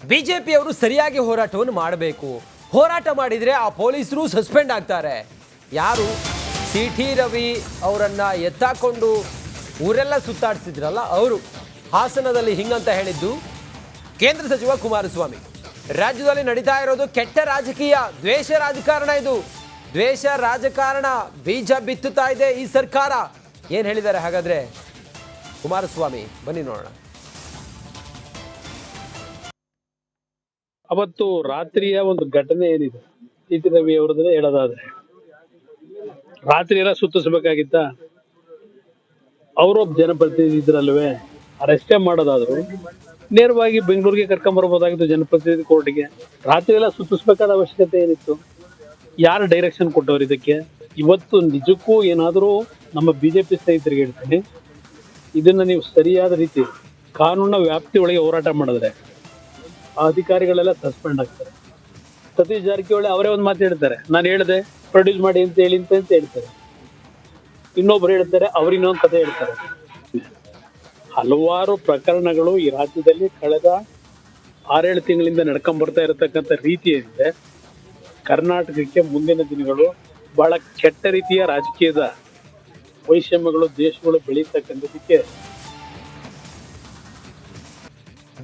ಬಿಜೆಪಿಯವರು ಸರಿಯಾಗಿ ಹೋರಾಟವನ್ನು ಮಾಡಬೇಕು. ಹೋರಾಟ ಮಾಡಿದರೆ ಆ ಪೊಲೀಸರು ಸಸ್ಪೆಂಡ್ ಆಗ್ತಾರೆ. ಯಾರು ಸಿಟಿ ರವಿ ಅವರನ್ನ ಎತ್ತಾಕೊಂಡು ಊರೆಲ್ಲ ಸುತ್ತಾಡಿಸಿದ್ರಲ್ಲ ಅವರು ಹಾಸನದಲ್ಲಿ ಹಿಂಗಂತ ಹೇಳಿದ್ದು ಕೇಂದ್ರ ಸಚಿವ ಕುಮಾರಸ್ವಾಮಿ. ರಾಜ್ಯದಲ್ಲಿ ನಡೀತಾ ಇರೋದು ಕೆಟ್ಟ ರಾಜಕೀಯ, ದ್ವೇಷ ರಾಜಕಾರಣ. ಇದು ದ್ವೇಷ ರಾಜಕಾರಣ ಬೀಜ ಬಿತ್ತುತ್ತಾ ಇದೆ ಈ ಸರ್ಕಾರ. ಏನು ಹೇಳಿದ್ದಾರೆ ಹಾಗಾದ್ರೆ ಕುಮಾರಸ್ವಾಮಿ, ಬನ್ನಿ ನೋಡೋಣ. ಅವತ್ತು ರಾತ್ರಿಯ ಒಂದು ಘಟನೆ ಏನಿದೆ ಸಿಟಿ ರವಿ ಅವರದ್ರೆ ಹೇಳೋದಾದ್ರೆ, ರಾತ್ರಿ ಎಲ್ಲ ಸುತ್ತಿಸ್ಬೇಕಾಗಿತ್ತ, ಅವರು ಜನಪ್ರತಿನಿಧಿ ಇದ್ರಲ್ವೇ, ಅರೆಸ್ಟೇ ಮಾಡೋದಾದ್ರು ನೇರವಾಗಿ ಬೆಂಗಳೂರಿಗೆ ಕರ್ಕೊಂಡ್ಬರ್ಬೋದಾಗಿತ್ತು ಜನಪ್ರತಿನಿಧಿ ಕೋರ್ಟ್ಗೆ. ರಾತ್ರಿ ಎಲ್ಲ ಸುತ್ತಿಸ್ಬೇಕಾದ ಅವಶ್ಯಕತೆ ಏನಿತ್ತು? ಯಾರು ಡೈರೆಕ್ಷನ್ ಕೊಟ್ಟವ್ರು ಇದಕ್ಕೆ? ಇವತ್ತು ನಿಜಕ್ಕೂ ಏನಾದರೂ ನಮ್ಮ ಬಿಜೆಪಿ ಸ್ನೇಹಿತರಿಗೆ ಹೇಳ್ತೀನಿ, ಇದನ್ನ ನೀವು ಸರಿಯಾದ ರೀತಿ ಕಾನೂನಿನ ವ್ಯಾಪ್ತಿ ಒಳಗೆ ಹೋರಾಟ ಮಾಡಿದ್ರೆ ಆ ಅಧಿಕಾರಿಗಳೆಲ್ಲ ಸಸ್ಪೆಂಡ್ ಆಗ್ತಾರೆ. ಸತೀಶ್ ಜಾರಕಿಹೊಳಿ ಅವರೇ ಒಂದು ಮಾತು ಹೇಳ್ತಾರೆ, ನಾನು ಹೇಳಿದೆ ಪ್ರೊಡ್ಯೂಸ್ ಮಾಡಿ ಅಂತ ಹೇಳಿ ಅಂತ ಹೇಳ್ತಾರೆ. ಇನ್ನೊಬ್ರು ಹೇಳ್ತಾರೆ, ಅವ್ರು ಇನ್ನೊಂದು ಕಥೆ ಹೇಳ್ತಾರೆ. ಹಲವಾರು ಪ್ರಕರಣಗಳು ಈ ರಾಜ್ಯದಲ್ಲಿ ಕಳೆದ 6-7 ತಿಂಗಳಿಂದ ನಡ್ಕೊಂಡ್ ಬರ್ತಾ ಇರತಕ್ಕಂಥ ರೀತಿ ಏನಿದೆ, ಕರ್ನಾಟಕಕ್ಕೆ ಮುಂದಿನ ದಿನಗಳು ಬಹಳ ಕೆಟ್ಟ ರೀತಿಯ ರಾಜಕೀಯದ ವೈಷಮ್ಯಗಳು, ದೇಶಗಳು ಬೆಳೀತಕ್ಕಂಥದಕ್ಕೆ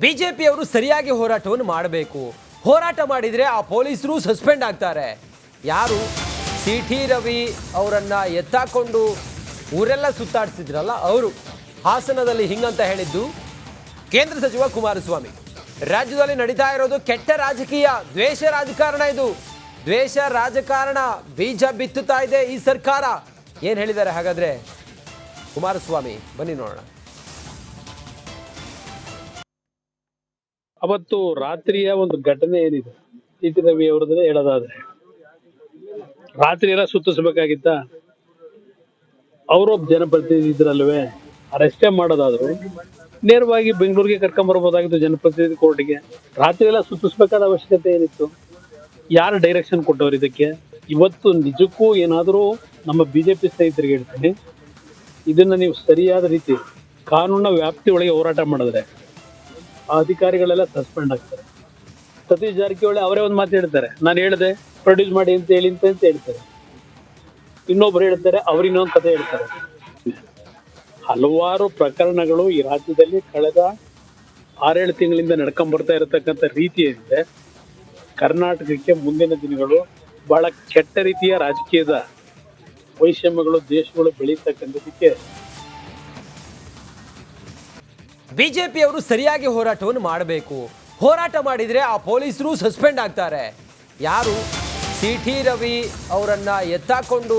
ಬಿಜೆಪಿಯವರು ಸರಿಯಾಗಿ ಹೋರಾಟವನ್ನು ಮಾಡಬೇಕು. ಹೋರಾಟ ಮಾಡಿದರೆ ಆ ಪೊಲೀಸರು ಸಸ್ಪೆಂಡ್ ಆಗ್ತಾರೆ. ಯಾರು ಸಿಟಿ ರವಿ ಅವರನ್ನ ಎತ್ತಾಕೊಂಡು ಊರೆಲ್ಲ ಸುತ್ತಾಡಿಸಿದ್ರಲ್ಲ ಅವರು ಹಾಸನದಲ್ಲಿ ಹಿಂಗಂತ ಹೇಳಿದ್ದು ಕೇಂದ್ರ ಸಚಿವ ಕುಮಾರಸ್ವಾಮಿ. ರಾಜ್ಯದಲ್ಲಿ ನಡೀತಾ ಇರೋದು ಕೆಟ್ಟ ರಾಜಕೀಯ, ದ್ವೇಷ ರಾಜಕಾರಣ. ಇದು ದ್ವೇಷ ರಾಜಕಾರಣ ಬೀಜ ಬಿತ್ತುತ್ತಾ ಇದೆ ಈ ಸರ್ಕಾರ. ಏನು ಹೇಳಿದ್ದಾರೆ ಹಾಗಾದ್ರೆ ಕುಮಾರಸ್ವಾಮಿ, ಬನ್ನಿ ನೋಡೋಣ. ಅವತ್ತು ರಾತ್ರಿಯ ಒಂದು ಘಟನೆ ಏನಿದೆ ಸಿಟಿ ರವಿ ಅವರದ್ರೆ ಹೇಳೋದಾದ್ರೆ, ರಾತ್ರಿ ಎಲ್ಲ ಸುತ್ತಿಸ್ಬೇಕಾಗಿತ್ತ, ಅವರು ಜನಪ್ರತಿನಿಧಿ ಇದ್ರಲ್ವೇ, ಅರೆಸ್ಟೇ ಮಾಡೋದಾದ್ರು ನೇರವಾಗಿ ಬೆಂಗಳೂರಿಗೆ ಕರ್ಕೊಂಡ್ಬರ್ಬೋದಾಗಿತ್ತು ಜನಪ್ರತಿನಿಧಿ ಕೋರ್ಟ್ಗೆ. ರಾತ್ರಿ ಎಲ್ಲ ಸುತ್ತಿಸ್ಬೇಕಾದ ಅವಶ್ಯಕತೆ ಏನಿತ್ತು? ಯಾರು ಡೈರೆಕ್ಷನ್ ಕೊಟ್ಟವ್ರು ಇದಕ್ಕೆ? ಇವತ್ತು ನಿಜಕ್ಕೂ ಏನಾದರೂ ನಮ್ಮ ಬಿಜೆಪಿ ಸ್ನೇಹಿತರಿಗೆ ಹೇಳ್ತೀನಿ, ಇದನ್ನ ನೀವು ಸರಿಯಾದ ರೀತಿ ಕಾನೂನಿನ ವ್ಯಾಪ್ತಿ ಒಳಗೆ ಹೋರಾಟ ಮಾಡಿದ್ರೆ ಆ ಅಧಿಕಾರಿಗಳೆಲ್ಲ ಸಸ್ಪೆಂಡ್ ಆಗ್ತಾರೆ. ಸತೀಶ್ ಜಾರಕಿಹೊಳಿ ಅವರೇ ಒಂದು ಮಾತು ಹೇಳ್ತಾರೆ, ನಾನು ಹೇಳಿದೆ ಪ್ರೊಡ್ಯೂಸ್ ಮಾಡಿ ಅಂತ ಹೇಳಿ ಅಂತ ಹೇಳ್ತಾರೆ. ಇನ್ನೊಬ್ರು ಹೇಳ್ತಾರೆ, ಅವ್ರು ಇನ್ನೊಂದು ಕಥೆ ಹೇಳ್ತಾರೆ. ಹಲವಾರು ಪ್ರಕರಣಗಳು ಈ ರಾಜ್ಯದಲ್ಲಿ ಕಳೆದ 6-7 ತಿಂಗಳಿಂದ ನಡ್ಕೊಂಡ್ ಬರ್ತಾ ಇರತಕ್ಕಂಥ ರೀತಿ ಏನಿದೆ, ಕರ್ನಾಟಕಕ್ಕೆ ಮುಂದಿನ ದಿನಗಳು ಬಹಳ ಕೆಟ್ಟ ರೀತಿಯ ರಾಜಕೀಯದ ವೈಷಮ್ಯಗಳು, ದೇಶಗಳು ಬೆಳೀತಕ್ಕಂಥದಕ್ಕೆ ಬಿಜೆಪಿಯವರು ಸರಿಯಾಗಿ ಹೋರಾಟವನ್ನು ಮಾಡಬೇಕು. ಹೋರಾಟ ಮಾಡಿದರೆ ಆ ಪೊಲೀಸರು ಸಸ್ಪೆಂಡ್ ಆಗ್ತಾರೆ. ಯಾರು ಸಿಟಿ ರವಿ ಅವರನ್ನ ಎತ್ತಾಕೊಂಡು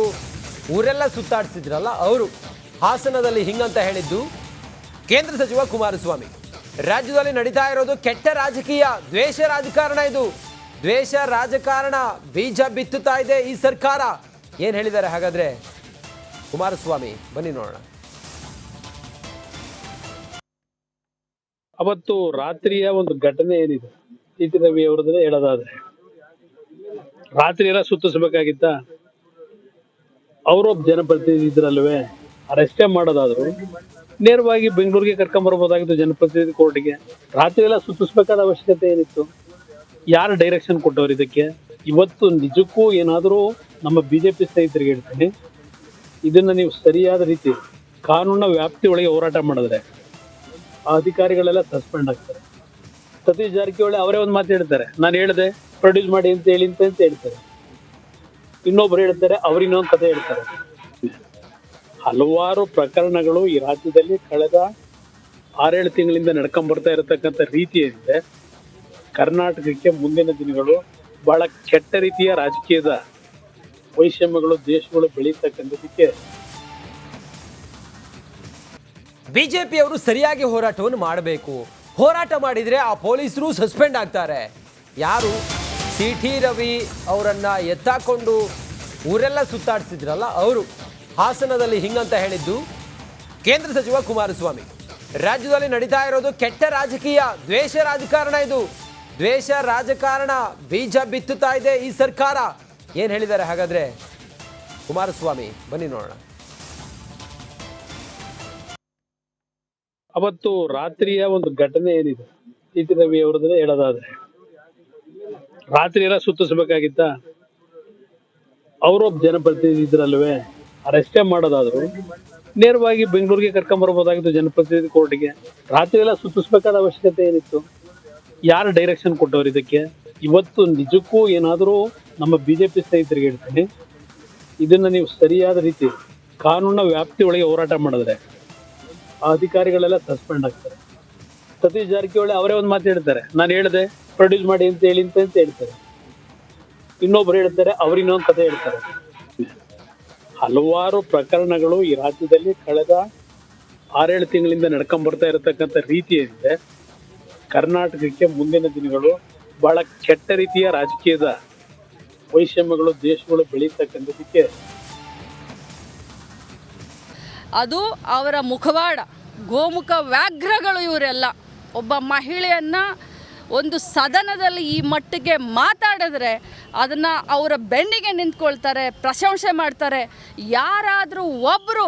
ಊರೆಲ್ಲ ಸುತ್ತಾಡಿಸಿದ್ರಲ್ಲ ಅವರು ಹಾಸನದಲ್ಲಿ ಹಿಂಗಂತ ಹೇಳಿದ್ದು ಕೇಂದ್ರ ಸಚಿವ ಕುಮಾರಸ್ವಾಮಿ. ರಾಜ್ಯದಲ್ಲಿ ನಡೀತಾ ಇರೋದು ಕೆಟ್ಟ ರಾಜಕೀಯ, ದ್ವೇಷ ರಾಜಕಾರಣ. ಇದು ದ್ವೇಷ ರಾಜಕಾರಣ ಬೀಜ ಬಿತ್ತುತ್ತಾ ಇದೆ ಈ ಸರ್ಕಾರ. ಏನು ಹೇಳಿದ್ದಾರೆ ಹಾಗಾದ್ರೆ ಕುಮಾರಸ್ವಾಮಿ, ಬನ್ನಿ ನೋಡೋಣ. ಅವತ್ತು ರಾತ್ರಿಯ ಒಂದು ಘಟನೆ ಏನಿದೆ ಸಿಟಿ ರವಿ ಅವರದ್ರೆ ಹೇಳೋದಾದ್ರೆ, ರಾತ್ರಿ ಎಲ್ಲ ಸುತ್ತಿಸ್ಬೇಕಾಗಿತ್ತ, ಅವರು ಜನಪ್ರತಿನಿಧಿ ಇದ್ರಲ್ವೇ, ಅರೆಸ್ಟೇ ಮಾಡೋದಾದ್ರು ನೇರವಾಗಿ ಬೆಂಗಳೂರಿಗೆ ಕರ್ಕೊಂಡ್ಬರ್ಬೋದಾಗಿತ್ತು ಜನಪ್ರತಿನಿಧಿ ಕೋರ್ಟ್ಗೆ. ರಾತ್ರಿ ಎಲ್ಲ ಸುತ್ತಿಸ್ಬೇಕಾದ ಅವಶ್ಯಕತೆ ಏನಿತ್ತು? ಯಾರು ಡೈರೆಕ್ಷನ್ ಕೊಟ್ಟವ್ರು ಇದಕ್ಕೆ? ಇವತ್ತು ನಿಜಕ್ಕೂ ಏನಾದರೂ ನಮ್ಮ ಬಿಜೆಪಿ ಸ್ನೇಹಿತರಿಗೆ ಹೇಳ್ತೀನಿ, ಇದನ್ನ ನೀವು ಸರಿಯಾದ ರೀತಿ ಕಾನೂನಿನ ವ್ಯಾಪ್ತಿ ಒಳಗೆ ಹೋರಾಟ ಮಾಡಿದ್ರೆ ಆ ಅಧಿಕಾರಿಗಳೆಲ್ಲ ಸಸ್ಪೆಂಡ್ ಆಗ್ತಾರೆ. ಸತೀಶ್ ಜಾರಕಿಹೊಳಿ ಅವರೇ ಒಂದು ಮಾತು ಹೇಳ್ತಾರೆ, ನಾನು ಹೇಳಿದೆ ಪ್ರೊಡ್ಯೂಸ್ ಮಾಡಿ ಅಂತ ಹೇಳಿ ಅಂತ ಹೇಳ್ತಾರೆ. ಇನ್ನೊಬ್ರು ಹೇಳ್ತಾರೆ, ಅವ್ರು ಇನ್ನೊಂದು ಕಥೆ ಹೇಳ್ತಾರೆ. ಹಲವಾರು ಪ್ರಕರಣಗಳು ಈ ರಾಜ್ಯದಲ್ಲಿ ಕಳೆದ 6-7 ತಿಂಗಳಿಂದ ನಡ್ಕೊಂಡ್ ಬರ್ತಾ ಇರತಕ್ಕಂಥ ರೀತಿ ಏನಿದೆ, ಕರ್ನಾಟಕಕ್ಕೆ ಮುಂದಿನ ದಿನಗಳು ಬಹಳ ಕೆಟ್ಟ ರೀತಿಯ ರಾಜಕೀಯದ ವೈಷಮ್ಯಗಳು, ದೇಶಗಳು ಬೆಳೀತಕ್ಕಂಥದಕ್ಕೆ ಬಿಜೆಪಿಯವರು ಸರಿಯಾಗಿ ಹೋರಾಟವನ್ನು ಮಾಡಬೇಕು. ಹೋರಾಟ ಮಾಡಿದರೆ ಆ ಪೊಲೀಸರು ಸಸ್ಪೆಂಡ್ ಆಗ್ತಾರೆ. ಯಾರು ಸಿಟಿ ರವಿ ಅವರನ್ನ ಎತ್ತಾಕೊಂಡು ಊರೆಲ್ಲ ಸುತ್ತಾಡಿಸಿದ್ರಲ್ಲ ಅವರು ಹಾಸನದಲ್ಲಿ ಹಿಂಗಂತ ಹೇಳಿದ್ದು ಕೇಂದ್ರ ಸಚಿವ ಕುಮಾರಸ್ವಾಮಿ. ರಾಜ್ಯದಲ್ಲಿ ನಡೀತಾ ಇರೋದು ಕೆಟ್ಟ ರಾಜಕೀಯ, ದ್ವೇಷ ರಾಜಕಾರಣ. ಇದು ದ್ವೇಷ ರಾಜಕಾರಣ ಬೀಜ ಬಿತ್ತುತ್ತಾ ಇದೆ ಈ ಸರ್ಕಾರ. ಏನು ಹೇಳಿದ್ದಾರೆ ಹಾಗಾದ್ರೆ ಕುಮಾರಸ್ವಾಮಿ, ಬನ್ನಿ ನೋಡೋಣ. ಅವತ್ತು ರಾತ್ರಿಯ ಒಂದು ಘಟನೆ ಏನಿದೆ ಟಿ ಟಿ ರವಿ ಅವ್ರದ್ರೆ ಹೇಳೋದಾದ್ರೆ ರಾತ್ರಿ ಎಲ್ಲ ಸುತ್ತಿಸ್ಬೇಕಾಗಿತ್ತ ಅವರು ಜನಪ್ರತಿನಿಧಿ ಇದ್ರಲ್ವೇ ಅರೆಸ್ಟೇ ಮಾಡೋದಾದ್ರು ನೇರವಾಗಿ ಬೆಂಗಳೂರಿಗೆ ಕರ್ಕೊಂಬರ್ಬೋದಾಗಿತ್ತು ಜನಪ್ರತಿನಿಧಿ ಕೋರ್ಟ್ಗೆ. ರಾತ್ರಿ ಎಲ್ಲ ಸುತ್ತಿಸ್ಬೇಕಾದ ಅವಶ್ಯಕತೆ ಏನಿತ್ತು? ಯಾರು ಡೈರೆಕ್ಷನ್ ಕೊಟ್ಟವ್ರು ಇದಕ್ಕೆ? ಇವತ್ತು ನಿಜಕ್ಕೂ ಏನಾದರೂ ನಮ್ಮ ಬಿಜೆಪಿ ಸ್ನೇಹಿತರಿಗೆ ಹೇಳ್ತೀನಿ, ಇದನ್ನ ನೀವು ಸರಿಯಾದ ರೀತಿ ಕಾನೂನಿನ ವ್ಯಾಪ್ತಿ ಒಳಗೆ ಹೋರಾಟ ಮಾಡಿದ್ರೆ ಆ ಅಧಿಕಾರಿಗಳೆಲ್ಲ ಸಸ್ಪೆಂಡ್ ಆಗ್ತಾರೆ. ಸತೀಶ್ ಜಾರಕಿಹೊಳಿ ಅವರೇ ಒಂದು ಮಾತು ಹೇಳ್ತಾರೆ, ನಾನು ಹೇಳಿದೆ ಪ್ರೊಡ್ಯೂಸ್ ಮಾಡಿ ಅಂತ ಹೇಳಿ ಅಂತ ಹೇಳ್ತಾರೆ. ಇನ್ನೊಬ್ರು ಹೇಳ್ತಾರೆ, ಅವ್ರು ಇನ್ನೊಂದು ಕಥೆ ಹೇಳ್ತಾರೆ. ಹಲವಾರು ಪ್ರಕರಣಗಳು ಈ ರಾಜ್ಯದಲ್ಲಿ ಕಳೆದ 6-7 ತಿಂಗಳಿಂದ ನಡ್ಕೊಂಡ್ಬರ್ತಾ ಇರತಕ್ಕಂಥ ರೀತಿ ಏನಿದೆ, ಕರ್ನಾಟಕಕ್ಕೆ ಮುಂದಿನ ದಿನಗಳು ಬಹಳ ಕೆಟ್ಟ ರೀತಿಯ ರಾಜಕೀಯದ ವೈಷಮ್ಯಗಳು ದೇಶಗಳು ಬೆಳೀತಕ್ಕಂಥದಕ್ಕೆ ಅದು ಅವರ ಮುಖವಾಡ, ಗೋಮುಖ ವ್ಯಾಘ್ರಗಳು ಇವರೆಲ್ಲ. ಒಬ್ಬ ಮಹಿಳೆಯನ್ನು ಒಂದು ಸದನದಲ್ಲಿ ಈ ಮಟ್ಟಿಗೆ ಮಾತಾಡಿದ್ರೆ ಅದನ್ನು ಅವರ ಬೆನ್ನಿಗೆ ನಿಂತ್ಕೊಳ್ತಾರೆ, ಪ್ರಶಂಸೆ ಮಾಡ್ತಾರೆ. ಯಾರಾದರೂ ಒಬ್ಬರು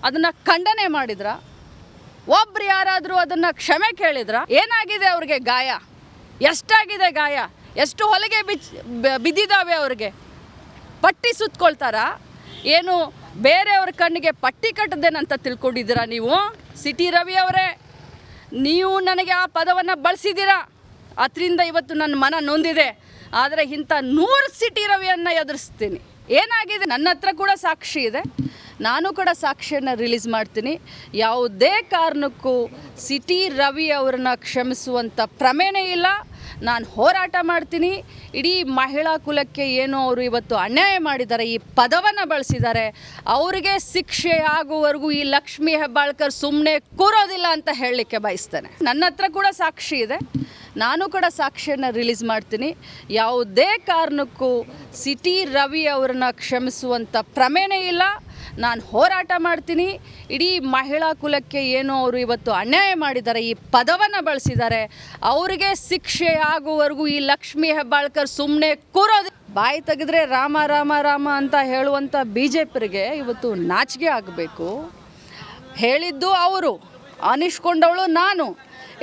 ಅದನ್ನು ಖಂಡನೆ ಮಾಡಿದ್ರ? ಒಬ್ರು ಯಾರಾದರೂ ಅದನ್ನು ಕ್ಷಮೆ ಕೇಳಿದ್ರ? ಏನಾಗಿದೆ ಅವ್ರಿಗೆ ಗಾಯ? ಎಷ್ಟಾಗಿದೆ ಗಾಯ? ಎಷ್ಟು ಹೊಲಿಗೆ ಬಿದ್ದಿದ್ದಾವೆ ಅವ್ರಿಗೆ? ಪಟ್ಟಿ ಸುತ್ಕೊಳ್ತಾರಾ? ಏನು ಬೇರೆಯವ್ರ ಕಣ್ಣಿಗೆ ಪಟ್ಟಿ ಕಟ್ಟದೇನಂತ ತಿಳ್ಕೊಂಡಿದ್ದೀರಾ ನೀವು? ಸಿಟಿ ರವಿ ಅವರೇ, ನೀವು ನನಗೆ ಆ ಪದವನ್ನು ಬಳಸಿದ್ದೀರಾ, ಅದರಿಂದ ಇವತ್ತು ನನ್ನ ಮನ ನೊಂದಿದೆ. ಆದರೆ ಇಂಥ 100 ಸಿಟಿ ರವಿಯನ್ನು ಎದುರಿಸ್ತೀನಿ. ಏನಾಗಿದೆ? ನನ್ನ ಹತ್ರ ಕೂಡ ಸಾಕ್ಷಿ ಇದೆ, ನಾನು ಕೂಡ ಸಾಕ್ಷಿಯನ್ನು ರಿಲೀಸ್ ಮಾಡ್ತೀನಿ. ಯಾವುದೇ ಕಾರಣಕ್ಕೂ ಸಿಟಿ ರವಿ ಅವರನ್ನ ಕ್ಷಮಿಸುವಂಥ ಪ್ರಮೇಯನೇ ಇಲ್ಲ. ನಾನು ಹೋರಾಟ ಮಾಡ್ತೀನಿ. ಇಡೀ ಮಹಿಳಾ ಕುಲಕ್ಕೆ ಏನು ಅವರು ಇವತ್ತು ಅನ್ಯಾಯ ಮಾಡಿದ್ದಾರೆ, ಈ ಪದವನ್ನು ಬಳಸಿದ್ದಾರೆ, ಅವರಿಗೆ ಶಿಕ್ಷೆ ಆಗುವವರೆಗೂ ಈ ಲಕ್ಷ್ಮೀ ಹೆಬ್ಬಾಳ್ಕರ್ ಸುಮ್ಮನೆ ಕೂರೋದಿಲ್ಲ ಅಂತ ಹೇಳಲಿಕ್ಕೆ ಬಯಸ್ತೇನೆ. ನನ್ನ ಹತ್ರ ಕೂಡ ಸಾಕ್ಷಿ ಇದೆ, ನಾನು ಕೂಡ ಸಾಕ್ಷಿಯನ್ನು ರಿಲೀಸ್ ಮಾಡ್ತೀನಿ. ಯಾವುದೇ ಕಾರಣಕ್ಕೂ ಸಿಟಿ ರವಿ ಅವರನ್ನ ಕ್ಷಮಿಸುವಂಥ ಪ್ರಮೇಯನೇ ಇಲ್ಲ. ನಾನು ಹೋರಾಟ ಮಾಡ್ತೀನಿ. ಇಡೀ ಮಹಿಳಾ ಕುಲಕ್ಕೆ ಏನು ಅವರು ಇವತ್ತು ಅನ್ಯಾಯ ಮಾಡಿದ್ದಾರೆ, ಈ ಪದವನ್ನು ಬಳಸಿದ್ದಾರೆ, ಅವರಿಗೆ ಶಿಕ್ಷೆ ಆಗುವವರೆಗೂ ಈ ಲಕ್ಷ್ಮೀ ಹೆಬ್ಬಾಳ್ಕರ್ ಸುಮ್ಮನೆ ಕೂರೋದು. ಬಾಯಿ ತೆಗೆದ್ರೆ ರಾಮ ರಾಮ ರಾಮ ಅಂತ ಹೇಳುವಂಥ ಬಿ ಜೆ ಪಿಗೆ ಇವತ್ತು ನಾಚಿಕೆ ಆಗಬೇಕು. ಹೇಳಿದ್ದು ಅವರು, ಅನಿಸ್ಕೊಂಡವಳು ನಾನು.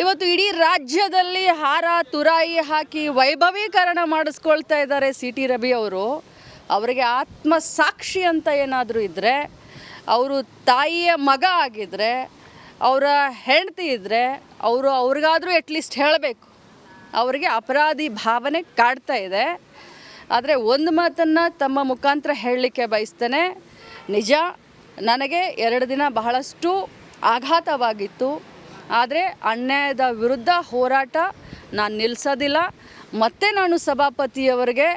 ಇವತ್ತು ಇಡೀ ರಾಜ್ಯದಲ್ಲಿ ಹಾರ ತುರಾಯಿ ಹಾಕಿ ವೈಭವೀಕರಣ ಮಾಡಿಸ್ಕೊಳ್ತಾ ಇದ್ದಾರೆ ಸಿ ಟಿ ರವಿ ಅವರು. ಅವರಿಗೆ ಆತ್ಮಸಾಕ್ಷಿ ಅಂತ ಏನಾದರೂ ಇದ್ದರೆ, ಅವರು ತಾಯಿಯ ಮಗ ಆಗಿದ್ದರೆ, ಅವರ ಹೆಂಡತಿ ಇದ್ದರೆ ಅವ್ರಿಗಾದರೂ ಅಟ್ಲೀಸ್ಟ್ ಹೇಳಬೇಕು. ಅವರಿಗೆ ಅಪರಾಧಿ ಭಾವನೆ ಕಾಡ್ತಾ ಇದೆ. ಆದರೆ ಒಂದು ಮಾತನ್ನು ತಮ್ಮ ಮುಖಾಂತರ ಹೇಳಲಿಕ್ಕೆ ಬಯಸ್ತೇನೆ. ನಿಜ, ನನಗೆ 2 ದಿನ ಬಹಳಷ್ಟು ಆಘಾತವಾಗಿತ್ತು. ಆದರೆ ಅನ್ಯಾಯದ ವಿರುದ್ಧ ಹೋರಾಟ ನಾನು ನಿಲ್ಲಿಸೋದಿಲ್ಲ. ಮತ್ತೆ ನಾನು ಸಭಾಪತಿಯವರಿಗೆ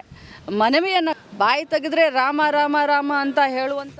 ಮನವಿಯನ್ನು, ಬಾಯಿ ತೆಗೆದ್ರೆ ರಾಮ ರಾಮ ರಾಮ ಅಂತ ಹೇಳುವಂಥ